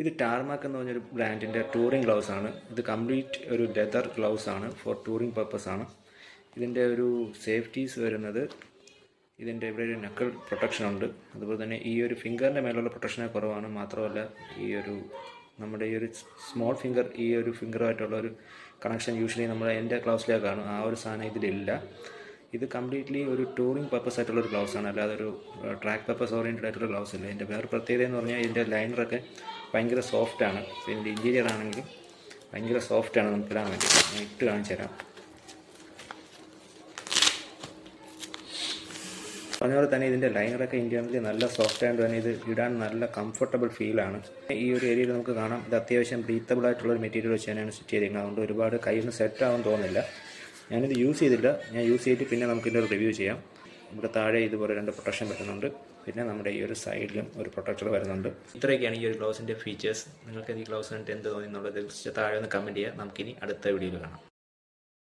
ഇത് ടാർമാക്ക് എന്ന് പറഞ്ഞൊരു ബ്രാൻഡിൻ്റെ ടൂറിംഗ് ഗ്ലൗസ് ആണ്. ഇത് കംപ്ലീറ്റ് ഒരു ലെതർ ഗ്ലൗസ് ആണ്, ഫോർ ടൂറിംഗ് പർപ്പസ് ആണ്. ഇതിൻ്റെ ഒരു സേഫ്റ്റീസ് വരുന്നത് ഇതിൻ്റെ ഇവിടെ ഒരു നക്കിൾ പ്രൊട്ടക്ഷൻ ഉണ്ട്. അതുപോലെ തന്നെ ഈ ഒരു ഫിംഗറിൻ്റെ മേലുള്ള പ്രൊട്ടക്ഷനെ കുറവാണ്. മാത്രമല്ല ഈ ഒരു നമ്മുടെ ഈ ഒരു സ്മോൾ ഫിംഗർ ഈ ഒരു ഫിംഗറുമായിട്ടുള്ള ഒരു കണക്ഷൻ യൂഷ്വലി നമ്മുടെ എൻ്റെ ഗ്ലൗസിലേക്കാണ്. ആ ഒരു സാധനം ഇതിലില്ല. ഇത് കംപ്ലീറ്റ്ലി ഒരു ടൂറിംഗ് പർപ്പസ് ആയിട്ടുള്ളൊരു ഗ്ലൗസ് ആണ്, അല്ലാതെ ഒരു ട്രാക്ക് പർപ്പസ് ഓറിയൻറ്റഡ് ആയിട്ടുള്ള ഗ്ലൗസ് അല്ല. ഇതിൻ്റെ വേറെ പ്രത്യേകത എന്ന് പറഞ്ഞാൽ ഇതിൻ്റെ ലൈനറൊക്കെ ഭയങ്കര സോഫ്റ്റാണ്. ഇതിൻ്റെ ഇൻറ്റീരിയർ ആണെങ്കിലും ഭയങ്കര സോഫ്റ്റാണ്. നമുക്ക് ഇടാൻ വേണ്ടി ഞാൻ ഇട്ട് കാണിച്ചു തരാം. പറഞ്ഞ പോലെ തന്നെ ഇതിൻ്റെ ലൈനറൊക്കെ ഇൻറ്റീരിയറിൽ നല്ല സോഫ്റ്റ് ആയതുകൊണ്ട് തന്നെ ഇത് ഇടാൻ നല്ല കംഫർട്ടബിൾ ഫീലാണ്. ഈ ഒരു ഏരിയയിൽ നമുക്ക് കാണാം ഇത് അത്യാവശ്യം ബ്രീത്തബിൾ ആയിട്ടുള്ളൊരു മെറ്റീരിയൽ വെച്ച് തന്നെയാണ് സെറ്റ് ചെയ്തിരിക്കുന്നത്. അതുകൊണ്ട് ഒരുപാട് കയ്യിൽ നിന്ന് സെറ്റ് ആവാൻ തോന്നുന്നില്ല. ഞാനിത് യൂസ് ചെയ്തില്ല. ഞാൻ യൂസ് ചെയ്തിട്ട് പിന്നെ നമുക്കിതിൻ്റെ ഒരു റിവ്യൂ ചെയ്യാം. ഇവിടെ താഴെ ഇതുപോലെ 2 പ്രൊട്ടക്ഷൻ വരുന്നുണ്ട്. പിന്നെ നമ്മുടെ ഈ ഒരു സൈഡിലും ഒരു പ്രൊട്ടക്ടർ വരുന്നുണ്ട്. ഇത്രയൊക്കെയാണ് ഈ ഒരു ഗ്ലൗസിൻ്റെ ഫീച്ചേഴ്സ്. നിങ്ങൾക്ക് ഈ ഗ്ലൗസ് കണ്ടിട്ട് എന്ത് തോന്നി എന്നുള്ളത് താഴെ ഒന്ന് കമൻറ്റ് ചെയ്യുക. നമുക്കിനി അടുത്ത വീഡിയോയിൽ കാണാം.